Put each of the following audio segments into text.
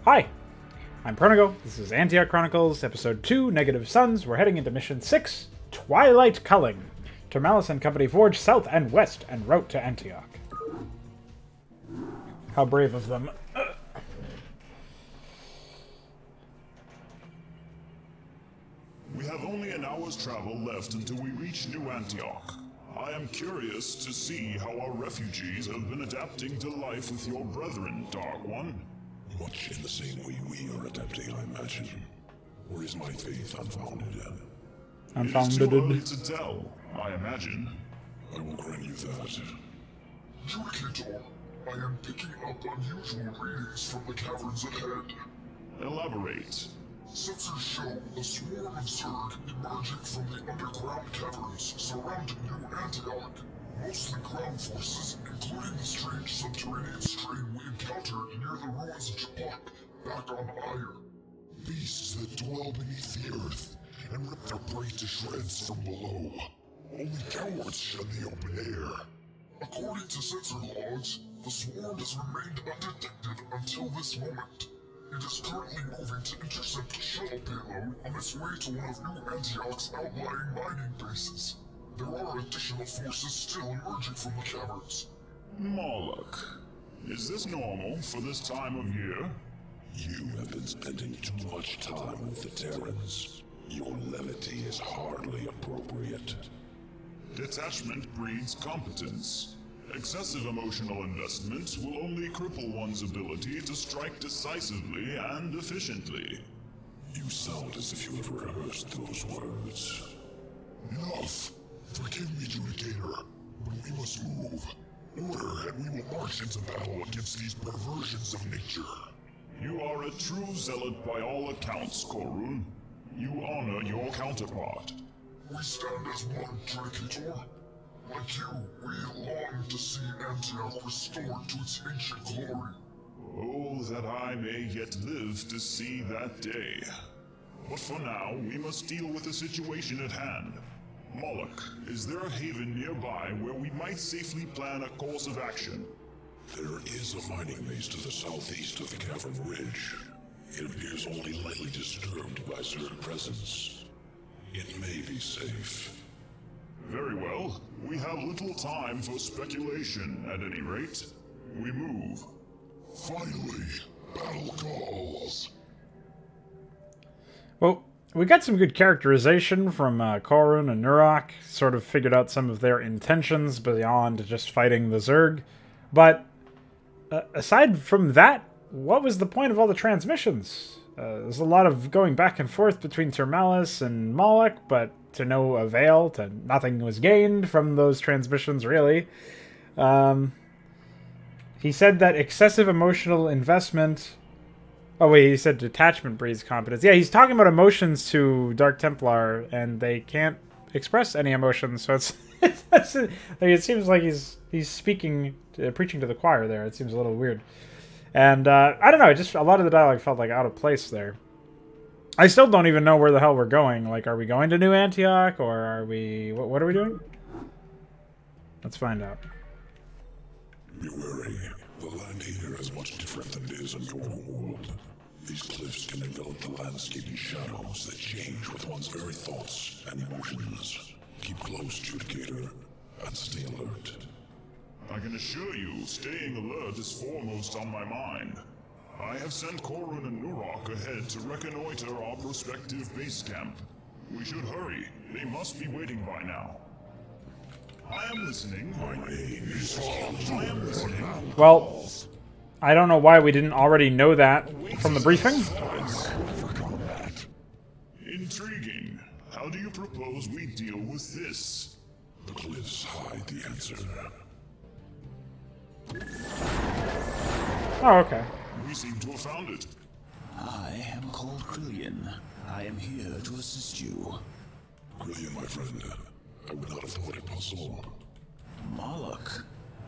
Hi, I'm Pronago. This is Antioch Chronicles, Episode 2, Negative Suns. We're heading into Mission 6, Twilight Culling. Termalis and company forge south and west en route to Antioch. How brave of them. We have only an hour's travel left until we reach New Antioch. I am curious to see how our refugees have been adapting to life with your brethren, Dark One. Much in the same way we are adapting, I imagine. Or is my faith unfounded? It is too early to tell, I imagine. I will grant you that. Judicator, I am picking up unusual readings from the caverns ahead. Elaborate. Sensors show a swarm of Zerg emerging from the underground caverns surrounding New Antioch. Mostly ground forces, including the strange subterranean strain we encountered near the ruins of Chapok, back on Ire. Beasts that dwell beneath the earth and rip their prey to shreds from below. Only cowards shun the open air. According to sensor logs, the swarm has remained undetected until this moment. It is currently moving to intercept a shuttle payload on its way to one of New Antioch's outlying mining bases. There are additional forces still emerging from the caverns. Moloch, is this normal for this time of year? You have been spending too much time with the Terrans. Your levity is hardly appropriate. Detachment breeds competence. Excessive emotional investment will only cripple one's ability to strike decisively and efficiently. You sound as if you have rehearsed those words. Enough! Forgive me, Judicator, but we must move. Order, and we will march into battle against these perversions of nature. You are a true zealot by all accounts, Korun. You honor your counterpart. We stand as one, Judicator. Like you, we long to see Antioch restored to its ancient glory. Oh, that I may yet live to see that day. But for now, we must deal with the situation at hand. Moloch, is there a haven nearby where we might safely plan a course of action? There is a mining base to the southeast of the cavern ridge. It appears only lightly disturbed by Zerg presence. It may be safe. Very well. We have little time for speculation, at any rate. We move. Finally, battle calls. Well, we got some good characterization from Korun and Nurok. Sort of figured out some of their intentions beyond just fighting the Zerg. But aside from that, what was the point of all the transmissions? There's a lot of going back and forth between Termalis and Moloch, but to no avail. Nothing was gained from those transmissions, really. He said that excessive emotional investment... Oh wait, he said detachment breeds competence. Yeah, he's talking about emotions to Dark Templar, and they can't express any emotions, so it's... it seems like he's speaking, preaching to the choir there. It seems a little weird. And, I don't know, just a lot of the dialogue felt like out of place there. I still don't even know where the hell we're going. Like, are we going to New Antioch, or are we... What are we doing? Let's find out. Be wary. The land here is much different than it is in your home world. These cliffs can envelop the landscape in shadows that change with one's very thoughts and emotions. Keep close, Judicator, and stay alert. I can assure you, staying alert is foremost on my mind. I have sent Korun and Nurok ahead to reconnoiter our prospective base camp. We should hurry. They must be waiting by now. I am listening. My name is I am listening. Well, I don't know why we didn't already know that from the briefing. Intriguing. How do you propose we deal with this? The cliffs hide the answer. Oh, okay. We seem to have found it. I am called Culling. I am here to assist you. Brilliant, my friend. I would not have thought it possible. Moloch,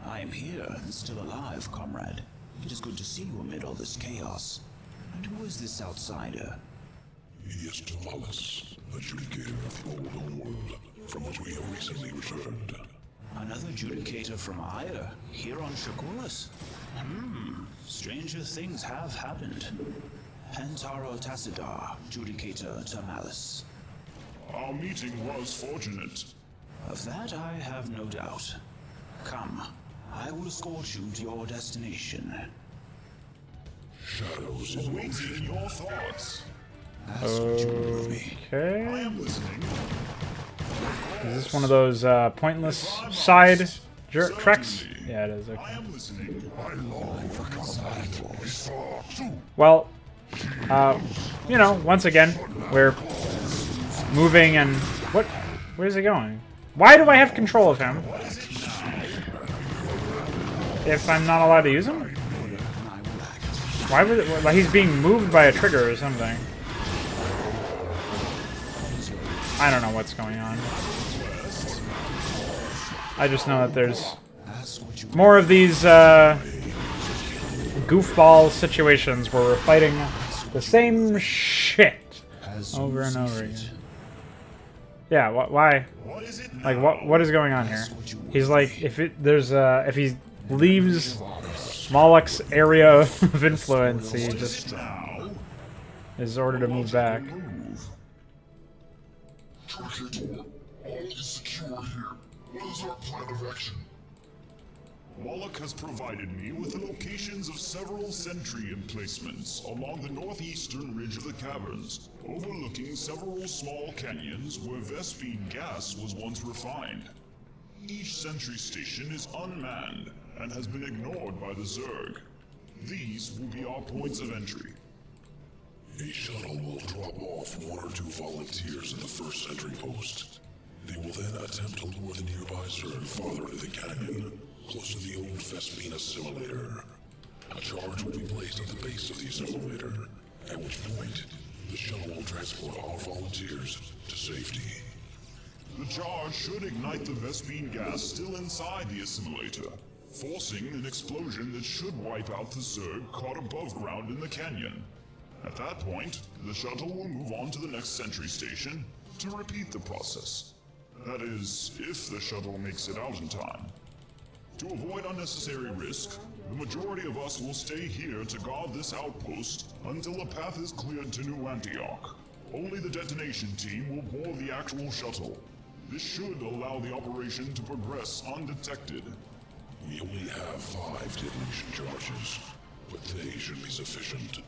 I am here and still alive, comrade. It is good to see you amid all this chaos. And who is this outsider? He is Termalis, the Judicator of the old homeworld, from which we have recently returned. Another judicator from Ire, here on Shakuras? Stranger things have happened. Hentaro Tassadar, judicator Termalis. Our meeting was fortunate. Of that I have no doubt. Come, I will escort you to your destination. Shadows in Awaiting motion. your thoughts. Ask what you will of me. I Okay. am listening. Is this one of those pointless side treks? Yeah, it is. I Okay. am listening. I long for combat. We saw too. Well, you know, once again, we're moving and what? Where's he going? Why do I have control of him? If I'm not allowed to use him? Why would it, like he's being moved by a trigger or something? I don't know what's going on. I just know that there's more of these goofball situations where we're fighting the same shit over and over again. Yeah, why? What is it Like, now? what is going on here? He's like, if he leaves Moloch's area of influence, he just Now, is ordered to move back. Judicator, all is secure here. What is our plan of action? Moloch has provided me with the locations of several sentry emplacements along the northeastern ridge of the caverns, overlooking several small canyons where Vespine gas was once refined. Each sentry station is unmanned and has been ignored by the Zerg. These will be our points of entry. A shuttle will drop off 1 or 2 volunteers at the first sentry post. They will then attempt to lure the nearby Zerg farther into the canyon, close to the old Vespine assimilator. A charge will be placed at the base of the assimilator, at which point the shuttle will transport our volunteers to safety. The charge should ignite the Vespine gas still inside the assimilator, forcing an explosion that should wipe out the Zerg caught above ground in the canyon. At that point, the shuttle will move on to the next sentry station to repeat the process. That is, if the shuttle makes it out in time. To avoid unnecessary risk, the majority of us will stay here to guard this outpost until the path is cleared to New Antioch. Only the detonation team will board the actual shuttle. This should allow the operation to progress undetected. We only have 5 detonation charges, but they should be sufficient.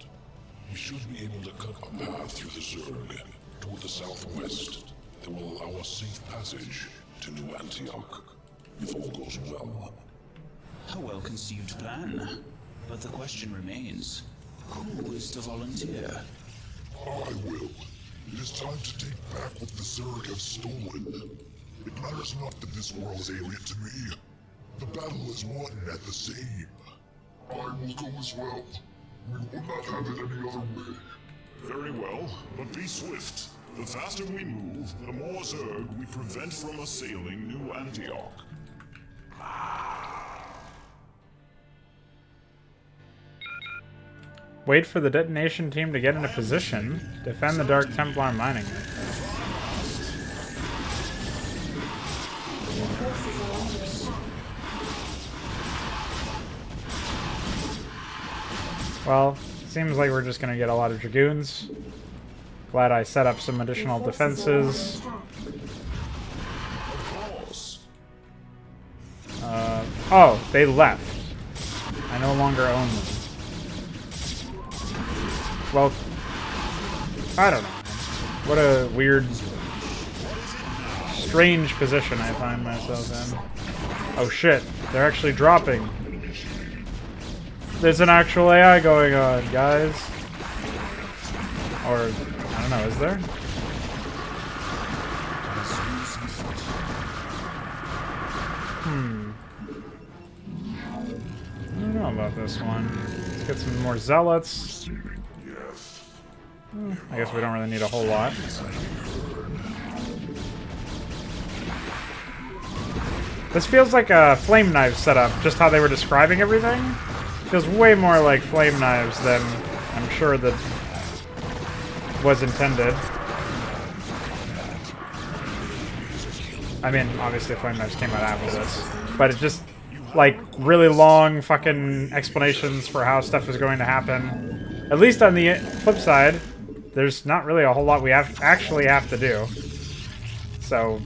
We should be able to cut a path through the Zerg toward the southwest that will allow us safe passage to New Antioch, if all goes well. A well-conceived plan. But the question remains, who is to volunteer? I will. It is time to take back what the Zerg have stolen. It matters not that this world is alien to me. The battle is won at the same. I will go as well. We will not have it any other way. Very well, but be swift. The faster we move, the more Zerg we prevent from assailing New Antioch. Wait for the detonation team to get into position. Defend the Dark Templar mining. Well, seems like we're just gonna get a lot of Dragoons. Glad I set up some additional defenses. Oh, they left. I no longer own them. Well, I don't know. What a weird, strange position I find myself in. Oh shit, they're actually dropping. There's an actual AI going on, guys. Or, I don't know, is there? I don't know about this one. Let's get some more zealots. I guess we don't really need a whole lot. This feels like a flame knife setup, just how they were describing everything. Feels way more like flame knives than I'm sure that was intended. I mean, obviously Flame Knives came out after this, but it's just like really long fucking explanations for how stuff is going to happen. At least on the flip side, there's not really a whole lot we actually have to do. So,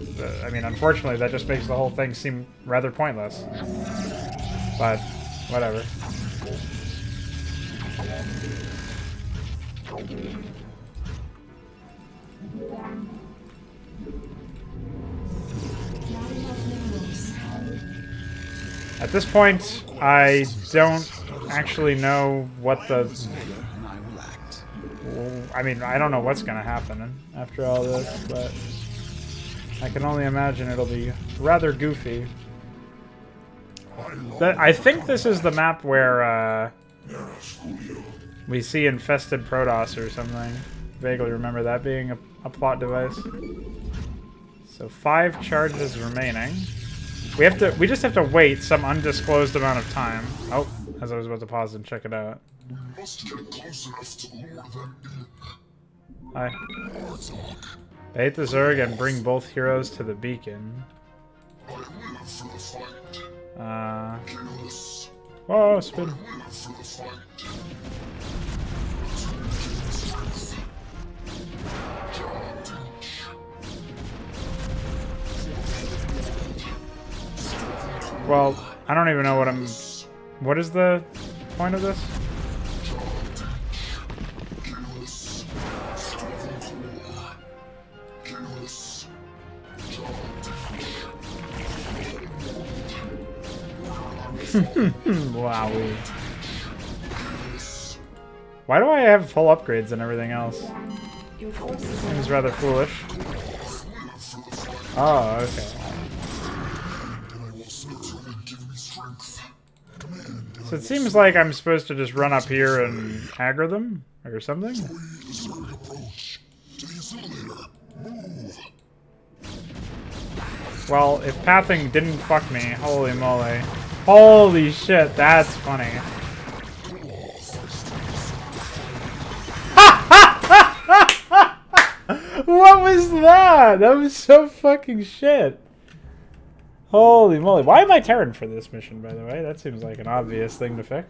I mean, unfortunately, that just makes the whole thing seem rather pointless. But, whatever. At this point, I don't actually know what the... I mean, I don't know what's going to happen after all this, but I can only imagine it'll be rather goofy. I think this is the map where we see infested Protoss or something. Vaguely remember that being a plot device. So 5 charges remaining. We just have to wait some undisclosed amount of time. Oh, as I was about to pause and check it out. Hi. Bait the Zerg and bring both heroes to the beacon. Oh, spin. Well, I don't even know what I'm... What is the point of this? Wowie. Why do I have full upgrades and everything else? Seems rather foolish. Oh, okay. So it seems like I'm supposed to just run up here and aggro them or something? Well, if pathing didn't fuck me, holy moly. Holy shit, that's funny. What was that? That was so fucking shit. Holy moly. Why am I Terran for this mission, by the way? That seems like an obvious thing to fix.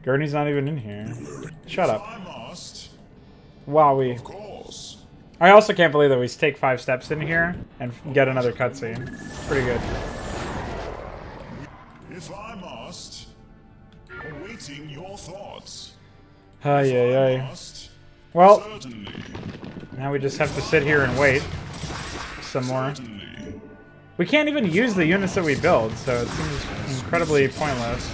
Gurney's not even in here. Shut up. Wowie. I also can't believe that we take 5 steps in here and get another cutscene. Pretty good. If I must, awaiting your thoughts. Ay. Well, now we just have to sit here and wait some more. We can't even use the units that we build, so it seems incredibly pointless.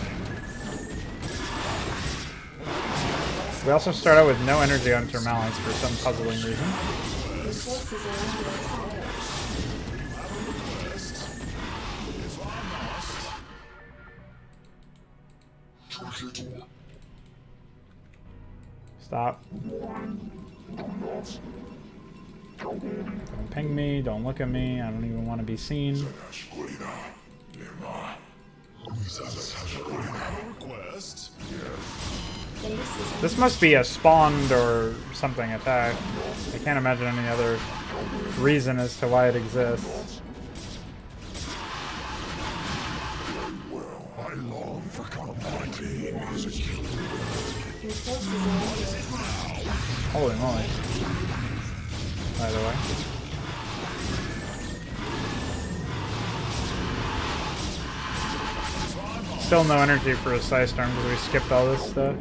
We also start out with no energy on Termalance for some puzzling reason. Stop. Don't ping me, don't look at me, I don't even want to be seen. This must be a spawned or something attack. I can't imagine any other reason as to why it exists. I long for combat. Is a killer. Holy moly. By the way. Still no energy for a Psystorm because we skipped all this stuff.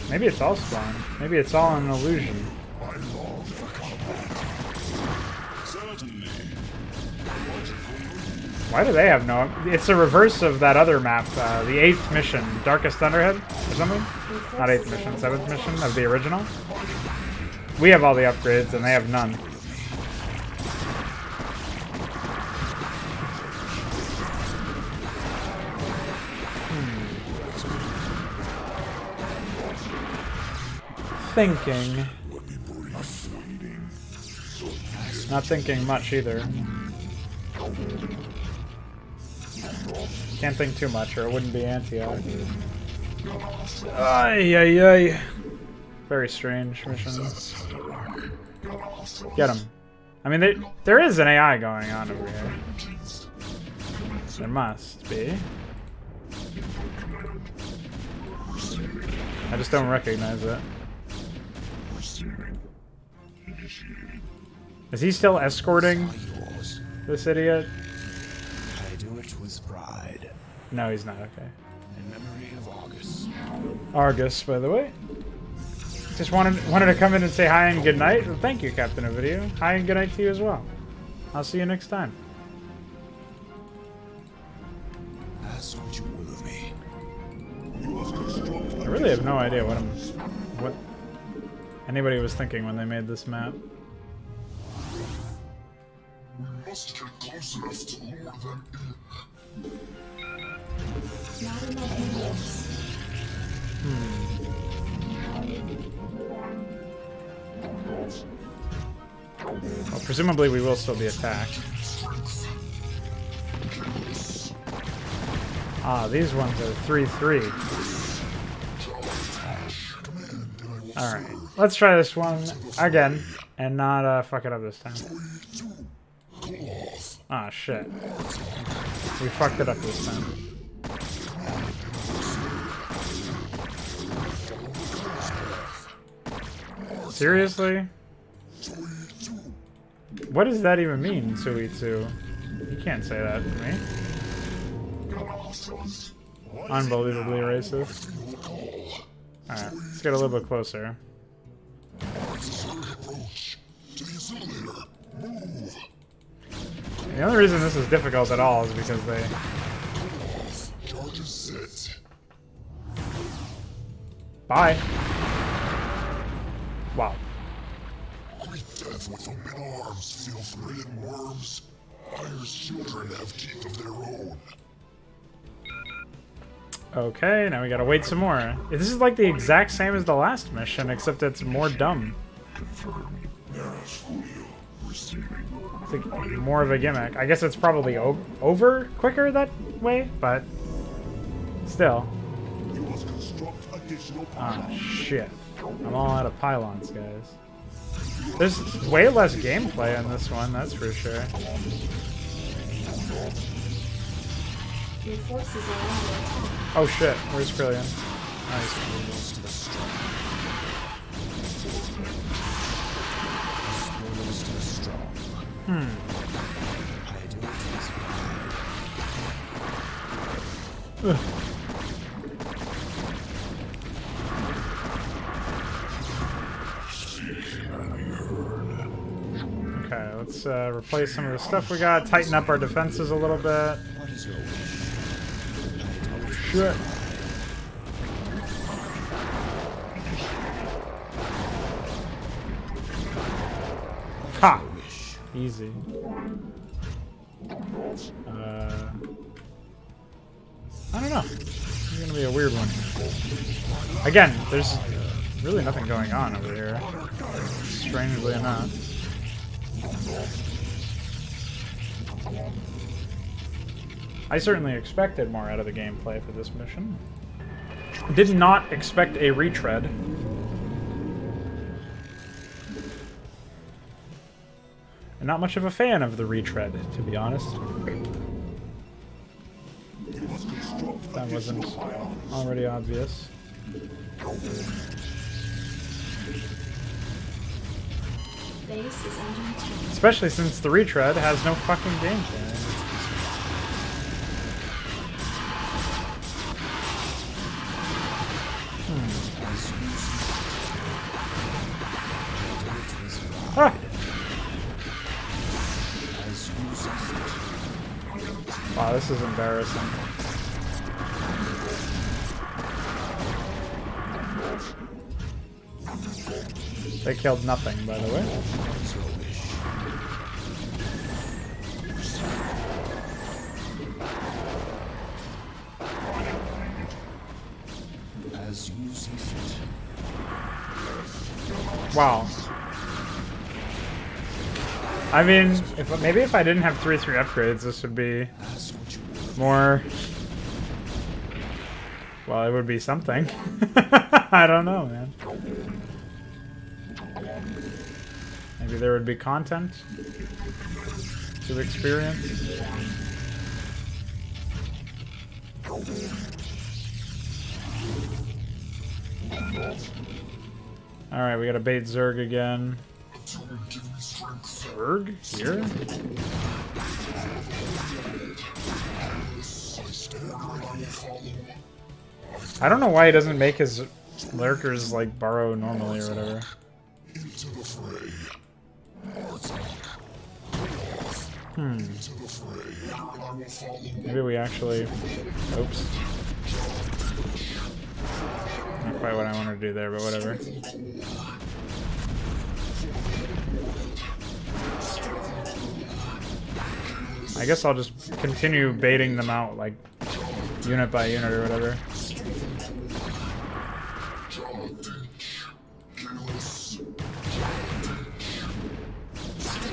Maybe it's all spawn. Maybe it's all an illusion. Why do they have no... It's a reverse of that other map, the 8th mission, Darkest Thunderhead, or something? Not 8th mission, 7th mission of the original. We have all the upgrades, and they have none. Thinking. Not thinking much either. Can't think too much, or it wouldn't be Antioch. Ay, ay, ay. Very strange mission. Get him. I mean, there is an AI going on over here. There must be. I just don't recognize it. Is he still escorting this idiot? I do it with pride. No, he's not. Okay. In memory of Argus. Argus, by the way. Just wanted to come in and say hi and good night. Well, thank you, Captain Ovidio. Hi and good night to you as well. I'll see you next time. Ask what you will of me. I really have no idea what anybody was thinking when they made this map. We must get close enough to lure them in. Not enough minerals. Well, presumably we will still be attacked. Ah, these ones are 3-3. Alright, let's try this one again and not fuck it up this time. Ah, shit. We fucked it up this time. Seriously? What does that even mean, 2E2? You can't say that to me. Unbelievably racist. Alright, let's get a little bit closer. The only reason this is difficult at all is because they... Bye. Wow. Great death with open arms, filth-ridden worms. Fire's children have teeth of their own. Okay, now we gotta wait some more. This is like the exact same as the last mission, except it's more dumb. It's like more of a gimmick. I guess it's probably over quicker that way, but still. Ah, shit. I'm all out of pylons, guys. There's way less gameplay in this one, that's for sure. Your forces are under attack. Oh shit, where's Krillian? Nice. Ugh. Okay, let's replace some of the stuff we got, tighten up our defenses a little bit. Shit. Ha! Easy. I don't know. It's gonna be a weird one. Again, there's really nothing going on over here. Strangely enough. I certainly expected more out of the gameplay for this mission. Did not expect a retread. And not much of a fan of the retread, to be honest. That wasn't already obvious. Base is under attack. Especially since the retread has no fucking gameplay. Ah! Wow, this is embarrassing. They killed nothing, by the way. As you see fit. Wow. I mean, maybe if I didn't have 3-3 upgrades, this would be More. Well, it would be something. I don't know, man. Maybe there would be content to experience. Alright, we gotta bait Zerg again. Zerg? Here? I don't know why he doesn't make his lurkers like burrow normally or whatever. Maybe we actually... Oops. Not quite what I wanted to do there, but whatever. I guess I'll just continue baiting them out, like, unit by unit or whatever.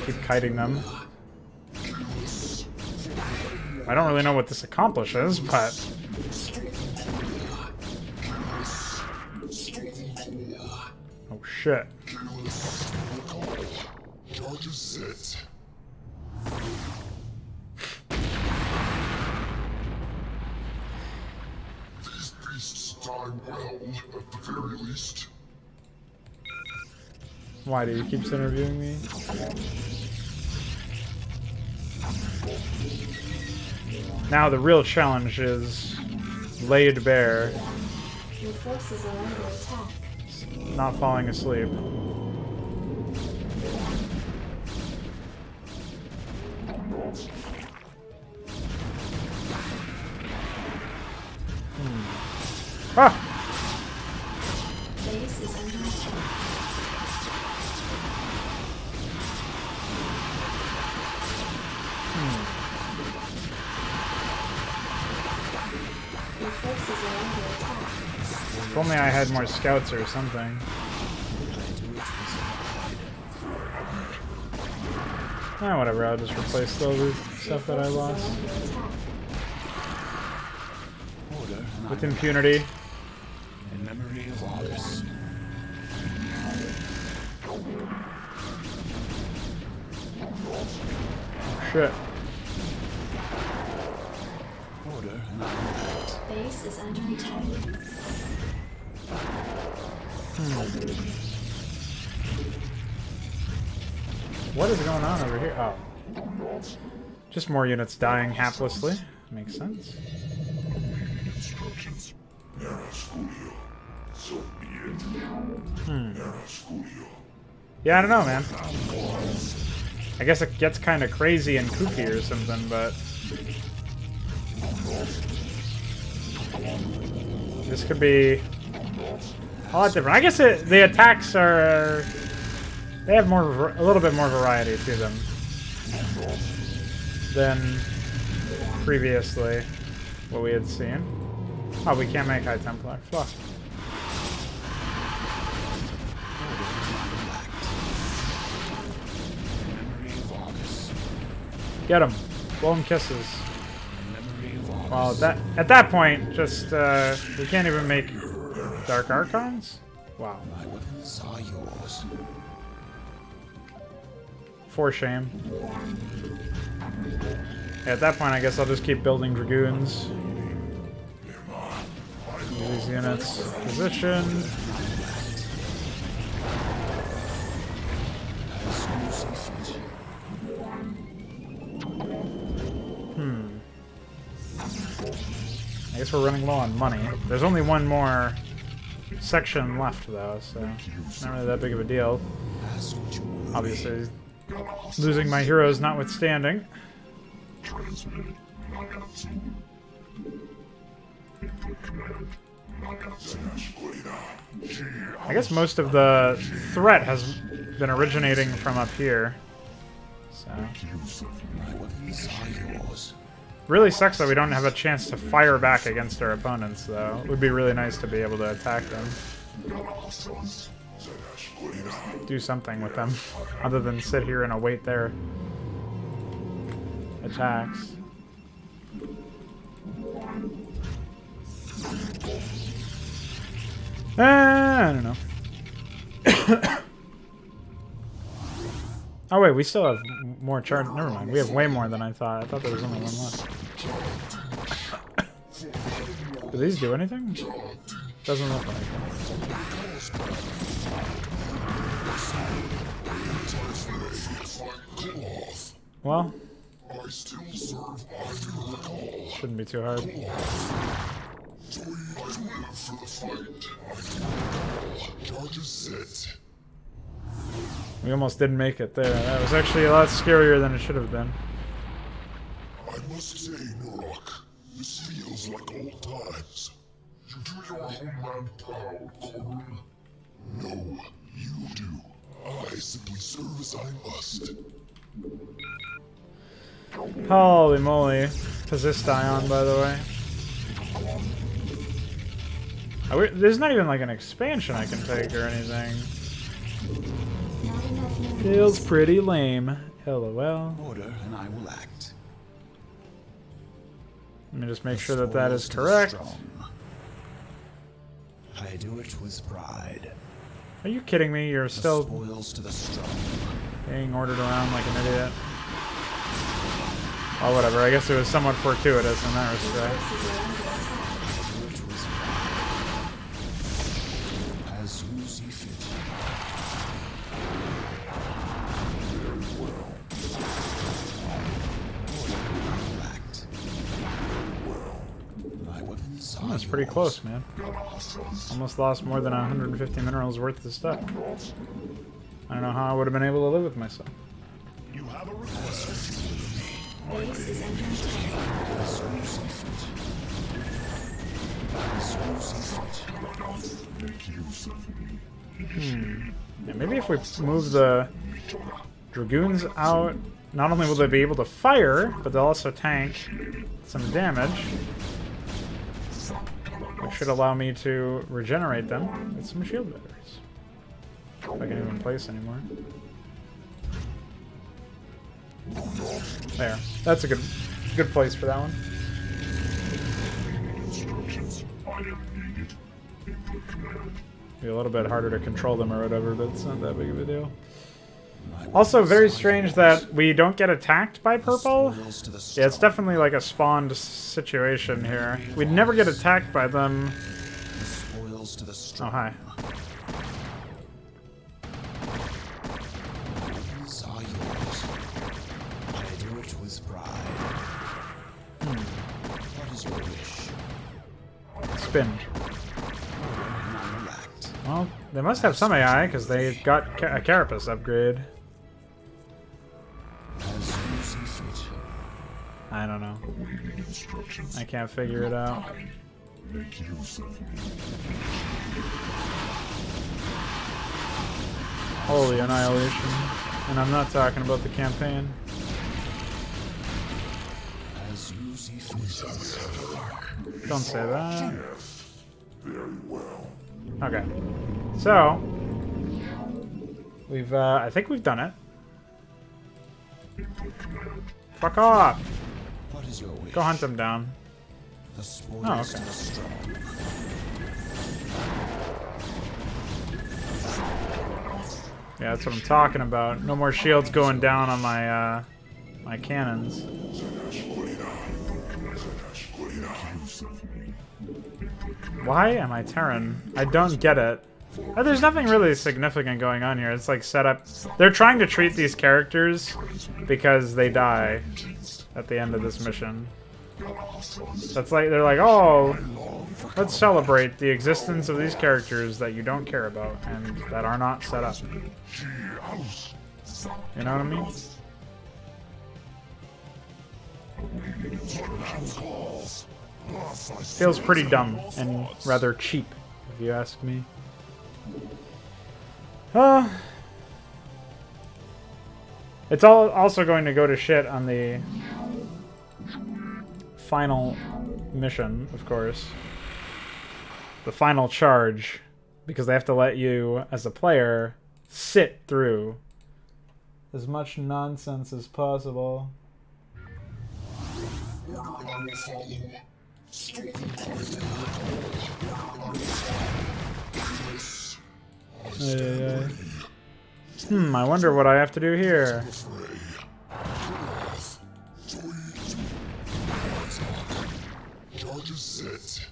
Keep kiting them. I don't really know what this accomplishes, but... Oh, shit. These beasts die well, at the very least. Why do you keep interviewing me? Now the real challenge is laid bare. Your forces are under attack. Not falling asleep. Ah! Base is under attack. Your forces are under attack. If only I had more scouts or something. Ah, whatever, I'll just replace all the stuff that I lost. With impunity. In memory of Horus. Shit. Order. Base is under attack. What is going on over here? Oh. Just more units dying haplessly. Makes sense. Instructions. Yeah, I don't know, man. I guess it gets kind of crazy and kooky or something, but... This could be a lot different. I guess the attacks are... They have more, a little bit more variety to them than previously what we had seen. Oh, we can't make High Templar. Fuck. Get him. Blow him kisses. Well, at that point, just we can't even make Dark Archons? Wow. My weapons are yours. For shame. Yeah, at that point, I guess I'll just keep building Dragoons. These units positioned. I guess we're running low on money. There's only one more section left, though, so not really that big of a deal. Obviously, losing my heroes notwithstanding. I guess most of the threat has been originating from up here. So. Really sucks that we don't have a chance to fire back against our opponents, though. It would be really nice to be able to attack them. Do something with them, other than sit here and await their attacks. I don't know. Oh wait, we still have more charge. Never mind. We have way more than I thought. I thought there was only one left. Do these do anything? Doesn't look like it. Well, shouldn't be too hard. We almost didn't make it there. That was actually a lot scarier than it should have been. I must say, Nurok, this feels like old times. You do your homeland proud, Culling. No, you do. I simply serve as I must. Holy moly. Pisistion, by the way. There's not even like an expansion I can take or anything. Feels pretty lame. LOL. Order and I will act. Let me just make sure that that is correct. I do it with pride. Are you kidding me? You're still Spoils to the strong. being ordered around like an idiot. Oh, whatever. I guess it was somewhat fortuitous in that respect. As you see fit. Oh, that's pretty close, man. Almost lost more than 150 minerals worth of stuff. I don't know how I would have been able to live with myself. You have a request. Base is under attack. Yeah, maybe if we move the Dragoons out, not only will they be able to fire, but they'll also tank some damage. Which should allow me to regenerate them with some shield batteries. If I can even place anymore. There. That's a good place for that one. Be a little bit harder to control them or whatever, but it's not that big of a deal. Also, very strange that we don't get attacked by purple. Yeah, it's definitely like a spawned situation here. We'd never get attacked by them. Oh, hi. Spin. Well, they must have some AI, because they got a Carapace upgrade. I don't know. I can't figure it out. Holy annihilation. And I'm not talking about the campaign. Don't say that. Okay. So, we've, I think we've done it. Fuck off! Go hunt them down. Oh, okay. Yeah, that's what I'm talking about. No more shields going down on my, my cannons. Why am I Terran? I don't get it. There's nothing really significant going on here. It's like set up. They're trying to treat these characters because they die at the end of this mission. That's like, they're like, oh, let's celebrate the existence of these characters that you don't care about and that are not set up. You know what I mean? Feels pretty dumb and rather cheap, if you ask me. It's also going to go to shit on the final mission, of course. The final charge, because they have to let you, as a player, sit through as much nonsense as possible. I wonder what I have to do here. Charges set.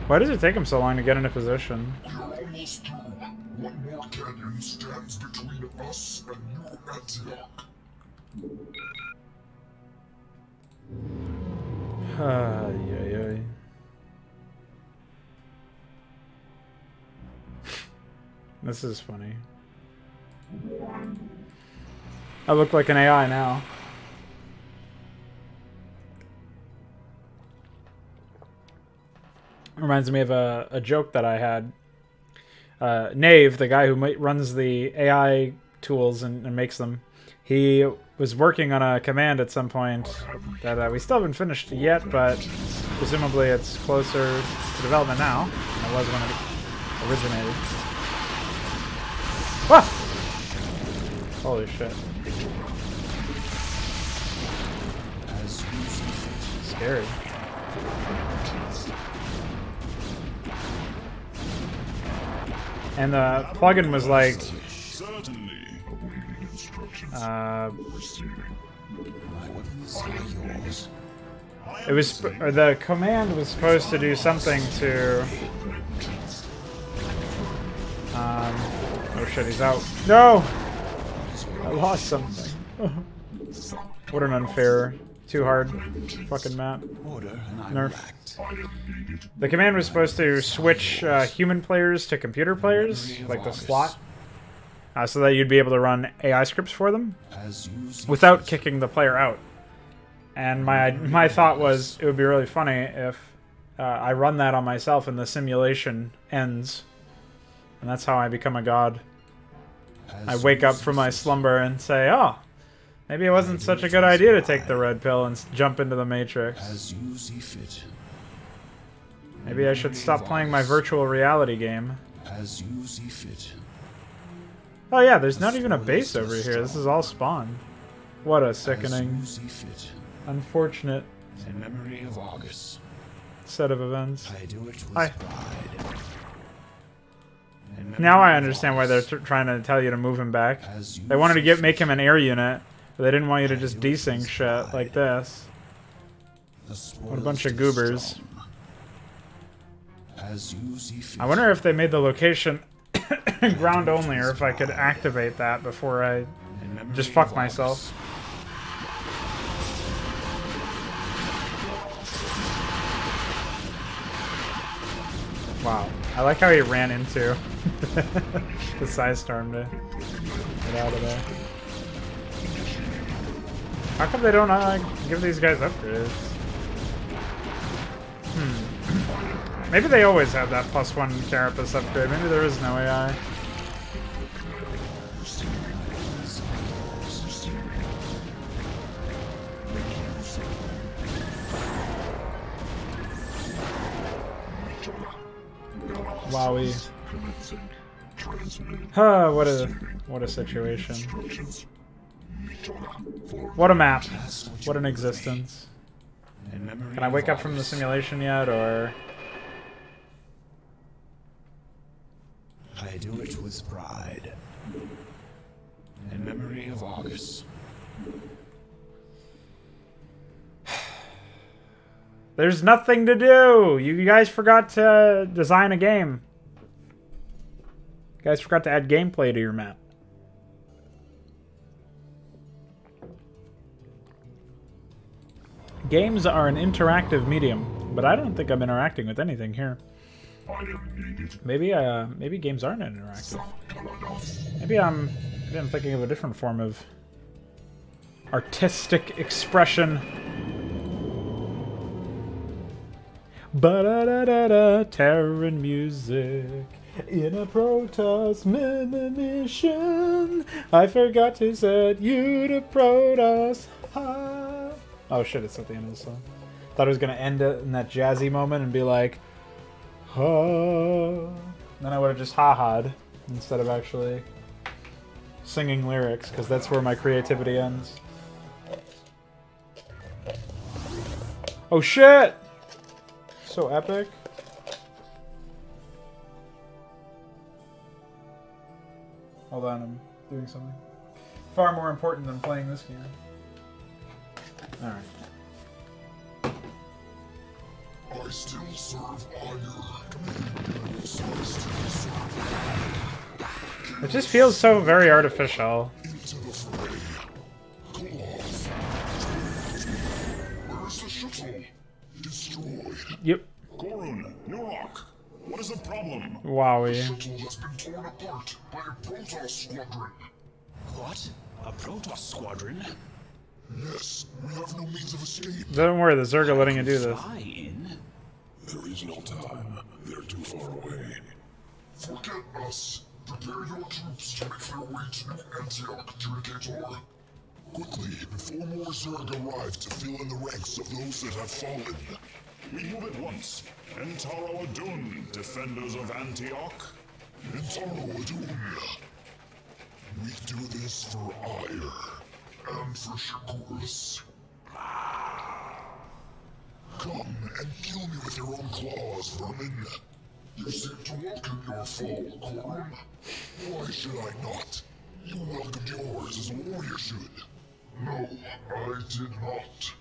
Why does it take him so long to get into position? We're almost through. One more canyon stands between us and New Antioch. Ay. This is funny. I look like an AI now. Reminds me of a joke that I had. Nave, the guy who runs the AI tools and makes them, he was working on a command at some point that we still haven't finished yet, but presumably it's closer to development now than it was when it originated. Ah! Holy shit. Scary. And the plugin was like, it was, or the command was supposed to do something to, oh shit, he's out. No! I lost something. What an unfair, too hard fucking map. Nerf. The command was supposed to switch human players to computer players, like the slot, so that you'd be able to run AI scripts for them without kicking the player out. And my thought was it would be really funny if I run that on myself and the simulation ends, and that's how I become a god. I wake up from my slumber and say, oh, maybe it wasn't such a good idea to take the red pill and jump into the Matrix. Maybe I should stop playing my virtual reality game. Oh yeah, there's not even a base over here. This is all spawn. What a sickening, unfortunate set of events. Hi. Now I understand why they're trying to tell you to move him back. They wanted to make him an air unit, but they didn't want you to just desync shit like this. What a bunch of goobers. I wonder if they made the location ground only, or if I could activate that before I just fuck myself. Wow. I like how he ran into the Side Storm to get out of there. How come they don't give these guys upgrades? Maybe they always have that +1 Carapace upgrade. Maybe there is no AI. Wowie. Huh, what a situation. What a map. What an existence. Can I wake up from the simulation yet, or... I do it with pride. In memory of August. There's nothing to do! You guys forgot to design a game. You guys forgot to add gameplay to your map. Games are an interactive medium, but I don't think I'm interacting with anything here. Maybe games aren't interactive. Maybe I'm thinking of a different form of artistic expression. Ba-da-da-da-da, Terran music in a Protoss mission. I forgot to set you to Protoss. Ha. Oh shit, it's at the end of the song. Thought it was gonna end it in that jazzy moment and be like, ha. Then I would have just ha-ha'd instead of actually singing lyrics, because that's where my creativity ends. Oh shit! So epic. Hold on, I'm doing something far more important than playing this game. Alright. I still serve honor. I still serve. It just feels so very artificial. Into the fray. Call off. Where's the shuttle? Destroyed. Yep. Korun, Nurok, what is the problem? Wowie. The shuttle has been torn apart by a Protoss squadron. What? A Protoss squadron? Yes, we have no means of escape. Don't worry, the Zerg are letting you do this. Fly in? There is no time. They're too far away. Forget us. Prepare your troops to make their way to New Antioch, Communicator. Quickly, before more Zerg arrive to fill in the ranks of those that have fallen. We move at once. Entaro Adun, defenders of Antioch. Intaro Adun. We do this for ire. And for Shakuras. Come and kill me with your own claws, vermin. You seem to welcome your fall, Korun. Why should I not? You welcomed yours as a warrior should. No, I did not.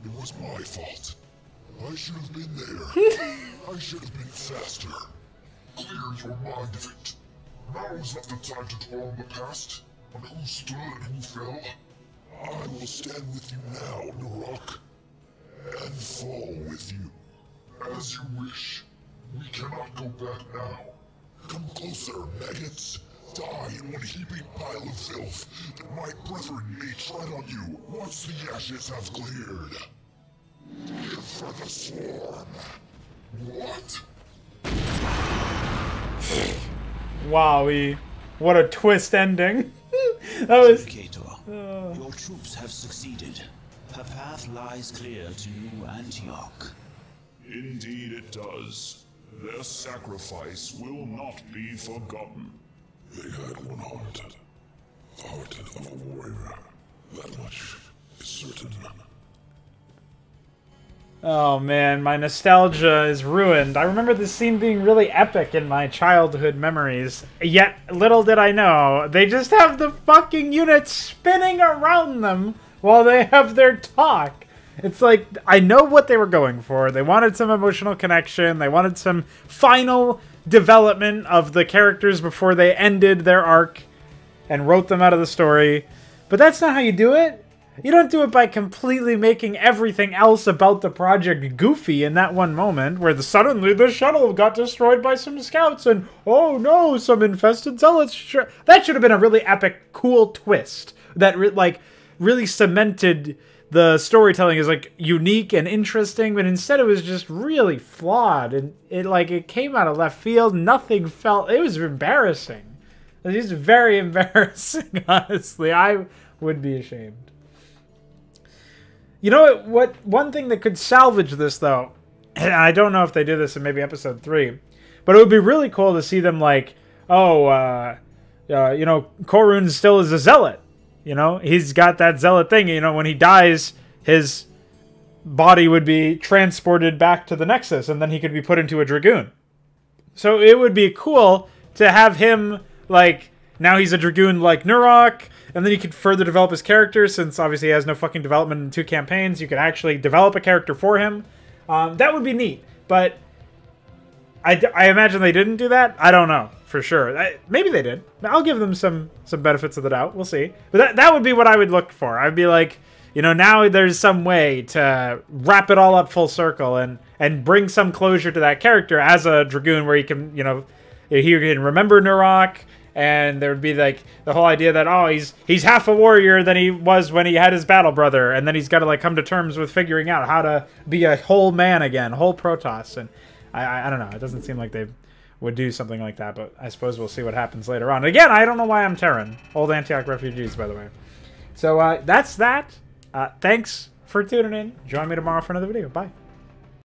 It was my fault. I should have been there. I should have been faster. Clear your mind of it. Now is not the time to dwell on the past, on who stood and who fell. I will stand with you now, Nurok, and fall with you. As you wish. We cannot go back now. Come closer, maggots. Die in one heaping pile of filth, that my brethren may tread on you once the ashes have cleared. Live for the swarm. What? Wowie. What a twist ending. That was... Communicator, your troops have succeeded. A path lies clear to New Antioch. Indeed it does. Their sacrifice will not be forgotten. They had one heart. The heart of a warrior. That much is certain. Oh man, my nostalgia is ruined. I remember this scene being really epic in my childhood memories. Yet, little did I know, they just have the fucking units spinning around them while they have their talk. It's like, I know what they were going for. They wanted some emotional connection. They wanted some final development of the characters before they ended their arc and wrote them out of the story. But that's not how you do it. You don't do it by completely making everything else about the project goofy in that one moment where suddenly the shuttle got destroyed by some scouts and, oh no, some infested zealots. That should have been a really epic, cool twist that really cemented the storytelling is like unique and interesting, but instead it was just really flawed and it came out of left field. Nothing felt, it was embarrassing. It was very embarrassing, honestly. I would be ashamed. You know what? One thing that could salvage this, though, and I don't know if they do this in maybe episode 3, but it would be really cool to see them like, Korun still is a zealot. You know, he's got that zealot thing. You know, when he dies, his body would be transported back to the Nexus, and then he could be put into a Dragoon. So it would be cool to have him, like, now he's a Dragoon like Nurok, and then you could further develop his character, since obviously he has no fucking development in 2 campaigns. You could actually develop a character for him. That would be neat, but I imagine they didn't do that. I don't know for sure. Maybe they did. I'll give them some benefits of the doubt. We'll see. But that would be what I would look for. I'd be like, you know, now there's some way to wrap it all up full circle and bring some closure to that character as a Dragoon, where he can, you know, he can remember Nurok. And there would be like the whole idea that, oh, he's half a warrior than he was when he had his battle brother, and then he's got to like come to terms with figuring out how to be a whole man again, whole Protoss. And I don't know, it doesn't seem like they would do something like that, but I suppose we'll see what happens later on. Again, I don't know why I'm Terran. Old Antioch refugees, by the way. So that's that. Thanks for tuning in. Join me tomorrow for another video. Bye.